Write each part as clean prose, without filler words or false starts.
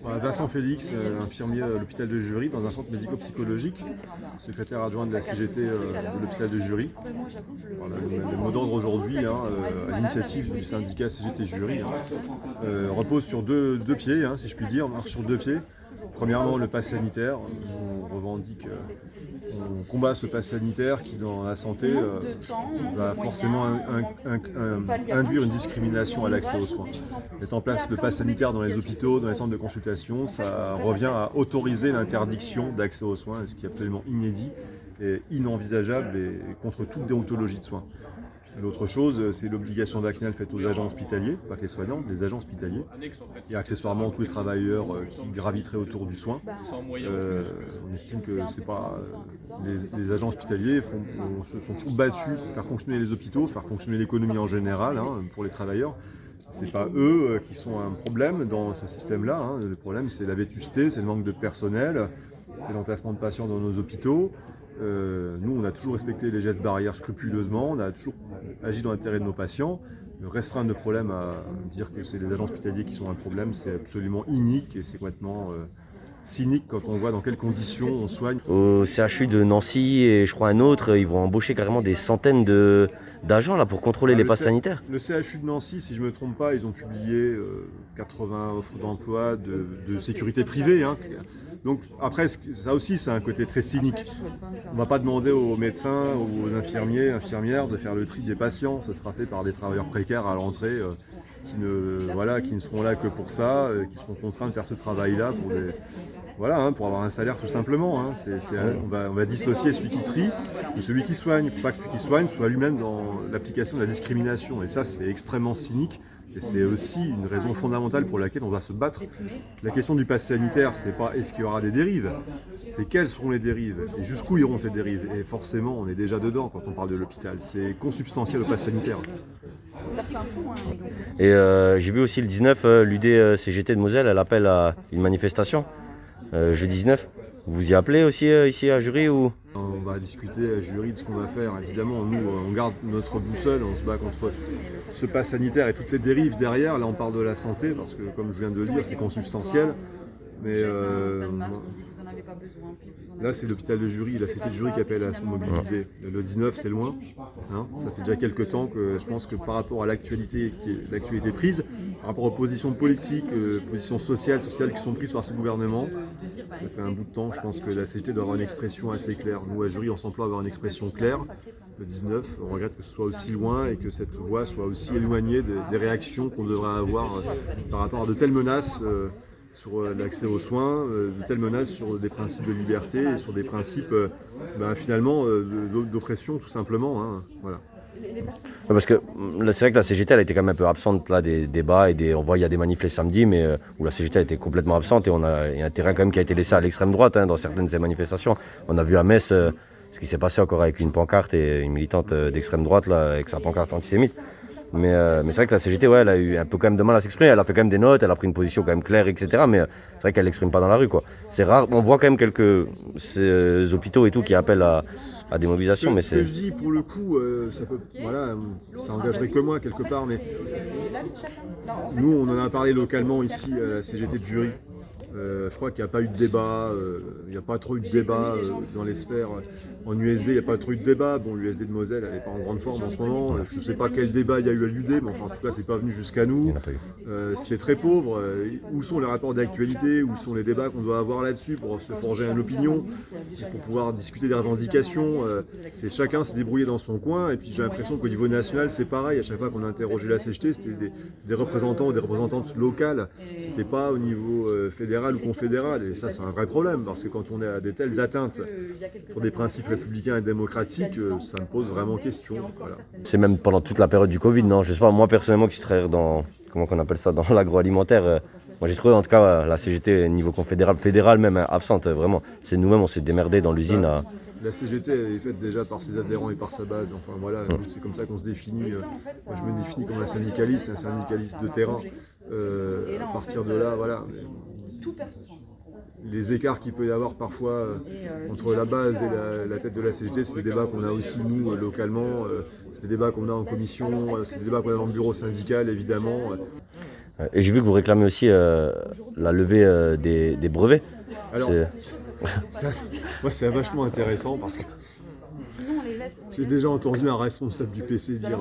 Vincent Félix, infirmier à l'hôpital de Jury, dans un centre médico-psychologique, secrétaire adjoint de la CGT de l'hôpital de Jury. Voilà, le mot d'ordre aujourd'hui, à l'initiative du syndicat CGT Jury, repose sur deux pieds, si je puis dire, on marche sur deux pieds. Premièrement, le pass sanitaire. On revendique, on combat ce pass sanitaire qui, dans la santé, va forcément induire une discrimination à l'accès aux soins. Mettre en place le pass sanitaire dans les hôpitaux, dans les centres de consultation, ça revient à autoriser l'interdiction d'accès aux soins, ce qui est absolument inédit et inenvisageable et contre toute déontologie de soins. L'autre chose, c'est l'obligation vaccinale faite aux agents hospitaliers, pas que les soignants, les agents hospitaliers, et accessoirement tous les travailleurs qui graviteraient autour du soin. On estime que c'est pas les agents hospitaliers se sont toujours battus pour faire fonctionner les hôpitaux, faire fonctionner l'économie en général pour les travailleurs. C'est pas eux qui sont un problème dans ce système-là. Le problème, c'est la vétusté, c'est le manque de personnel, c'est l'entassement de patients dans nos hôpitaux. Nous, on a toujours respecté les gestes barrières scrupuleusement, on a toujours agi dans l'intérêt de nos patients. Restreindre le problème à dire que c'est les agents hospitaliers qui sont un problème, c'est absolument inique et c'est complètement cynique quand on voit dans quelles conditions on soigne. Au CHU de Nancy et je crois un autre, ils vont embaucher carrément des centaines d'agents là, pour contrôler les passes sanitaires. Le CHU de Nancy, si je ne me trompe pas, ils ont publié 80 offres d'emploi de sécurité privée. Donc après, ça aussi, c'est un côté très cynique. On ne va pas demander aux médecins ou aux infirmières de faire le tri des patients. Ce sera fait par des travailleurs précaires à l'entrée qui ne seront là que pour ça, qui seront contraints de faire ce travail-là pour avoir un salaire tout simplement. On va dissocier celui qui trie de celui qui soigne, pour pas que celui qui soigne soit lui-même dans l'application de la discrimination. Et ça, c'est extrêmement cynique. Et c'est aussi une raison fondamentale pour laquelle on va se battre. La question du pass sanitaire, c'est pas est-ce qu'il y aura des dérives, c'est quelles seront les dérives et jusqu'où iront ces dérives. Et forcément, on est déjà dedans quand on parle de l'hôpital. C'est consubstantiel au pass sanitaire. Et j'ai vu aussi le 19, l'UD CGT de Moselle, elle appelle à une manifestation, jeudi 19. Vous y appelez aussi ici à Jury ou... On va discuter à Jury de ce qu'on va faire. Évidemment, nous, on garde notre boussole, on se bat contre ce pass sanitaire et toutes ces dérives derrière. Là, on parle de la santé parce que, comme je viens de le dire, c'est consubstantiel. Mais là, c'est l'hôpital de Jury, la CGT de Jury qui appelle à se mobiliser. Le 19, c'est loin. Ça fait déjà quelques temps que je pense que par rapport à l'actualité prise, par rapport aux positions politiques, positions sociales qui sont prises par ce gouvernement, ça fait un bout de temps. Je pense que la CGT doit avoir une expression assez claire. Nous, à Jury, on s'emploie à avoir une expression claire. Le 19, on regrette que ce soit aussi loin et que cette voix soit aussi éloignée des réactions qu'on devrait avoir par rapport à de telles menaces sur l'accès aux soins, de telles menaces sur des principes de liberté et sur des principes finalement d'oppression tout simplement. Voilà. Parce que là, c'est vrai que la CGT elle a été quand même un peu absente là, des débats on voit il y a des manifs les samedis mais où la CGT a été complètement absente et il y a un terrain quand même qui a été laissé à l'extrême droite dans certaines de ces manifestations. On a vu à Metz ce qui s'est passé encore avec une pancarte et une militante d'extrême droite là, avec sa pancarte antisémite. Mais c'est vrai que la CGT, elle a eu un peu quand même de mal à s'exprimer. Elle a fait quand même des notes, elle a pris une position quand même claire, etc. Mais c'est vrai qu'elle l'exprime pas dans la rue, quoi. C'est rare. On voit quand même quelques hôpitaux et tout qui appellent à des mobilisations. Ce que je dis, pour le coup, ça engagerait que moi quelque part. Mais nous, on en a parlé localement ici à la CGT de Jury. Je crois qu'il n'y a pas eu de débat, il n'y a pas trop eu de débat dans les sphères. En USD, il n'y a pas trop eu de débat. Bon, l'USD de Moselle, elle n'est pas en grande forme en ce moment. Je ne sais pas quel débat il y a eu à l'UD, mais enfin, en tout cas, c'est pas venu jusqu'à nous. C'est très pauvre. Où sont les rapports d'actualité? Où sont les débats qu'on doit avoir là-dessus pour se forger une opinion, pour pouvoir discuter des revendications? Chacun s'est débrouillé dans son coin. Et puis j'ai l'impression qu'au niveau national, c'est pareil. À chaque fois qu'on a interrogé la CGT, c'était des représentants ou des représentantes locales. C'était pas au niveau fédéral ou confédéral, et ça c'est un vrai problème parce que quand on est à des telles atteintes pour des principes républicains et démocratiques, ça me pose vraiment question. Voilà. C'est même pendant toute la période du Covid, non? Je sais pas, moi personnellement qui travaille dans, comment qu'on appelle ça, dans l'agroalimentaire, moi j'ai trouvé en tout cas la CGT niveau fédéral même absente, vraiment. C'est nous-mêmes on s'est démerdé dans l'usine à... La CGT elle est faite déjà par ses adhérents et par sa base, enfin voilà, c'est comme ça qu'on se définit. Moi je me définis comme un syndicaliste de terrain. À partir de là, voilà. Les écarts qu'il peut y avoir parfois entre la base et la tête de la CGT, c'est des débats qu'on a aussi nous localement, c'est des débats qu'on a en commission, c'est des débats qu'on a dans le bureau syndical évidemment. Et j'ai vu que vous réclamez aussi la levée des brevets. Alors, C'est- moi c'est vachement intéressant parce que j'ai déjà entendu un responsable du PC dire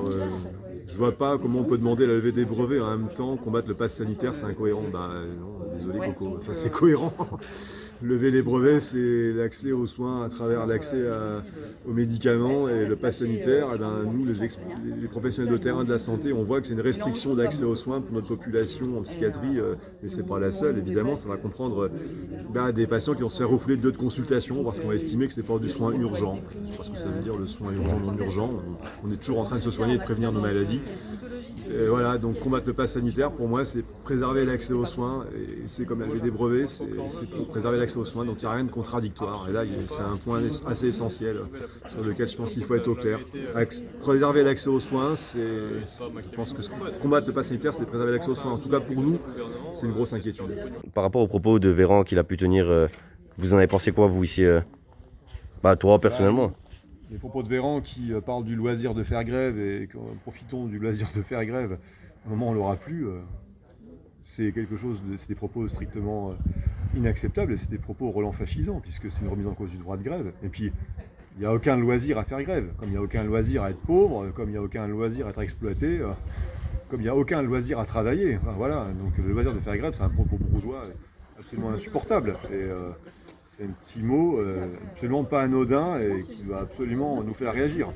je vois pas comment on peut demander la levée des brevets et en même temps combattre le pass sanitaire, c'est incohérent. Bah non, désolé Coco, enfin, c'est cohérent. Lever les brevets, c'est l'accès aux soins à travers l'accès aux médicaments et le pass sanitaire. Eh ben, nous, les professionnels de terrain de la santé, on voit que c'est une restriction d'accès aux soins pour notre population en psychiatrie, mais c'est pas la seule. Évidemment, ça va comprendre des patients qui vont se faire refouler de consultations parce qu'on va estimer que c'est pas du soin urgent. Je sais pas ce que ça veut dire le soin urgent, non urgent. On est toujours en train de se soigner et de prévenir nos maladies. Et voilà, donc combattre le pass sanitaire, pour moi, c'est préserver l'accès aux soins. Et c'est comme la levée des brevets, c'est pour préserver l'accès aux soins. Donc il n'y a rien de contradictoire. Et là, c'est un point assez essentiel sur lequel je pense qu'il faut être au clair. Préserver l'accès aux soins, je pense que combattre le pass sanitaire, c'est préserver l'accès aux soins. En tout cas, pour nous, c'est une grosse inquiétude. Par rapport aux propos de Véran qu'il a pu tenir, vous en avez pensé quoi, vous, ici toi, personnellement? Les propos de Véran qui parlent du loisir de faire grève et qu'en profitons du loisir de faire grève, à un moment on l'aura plus, c'est des propos strictement inacceptables et c'est des propos relents-fascisants puisque c'est une remise en cause du droit de grève. Et puis il n'y a aucun loisir à faire grève, comme il n'y a aucun loisir à être pauvre, comme il n'y a aucun loisir à être exploité, comme il n'y a aucun loisir à travailler. Enfin, voilà, donc le loisir de faire grève, c'est un propos bourgeois absolument insupportable. Et c'est un petit mot absolument pas anodin et qui doit absolument nous faire réagir.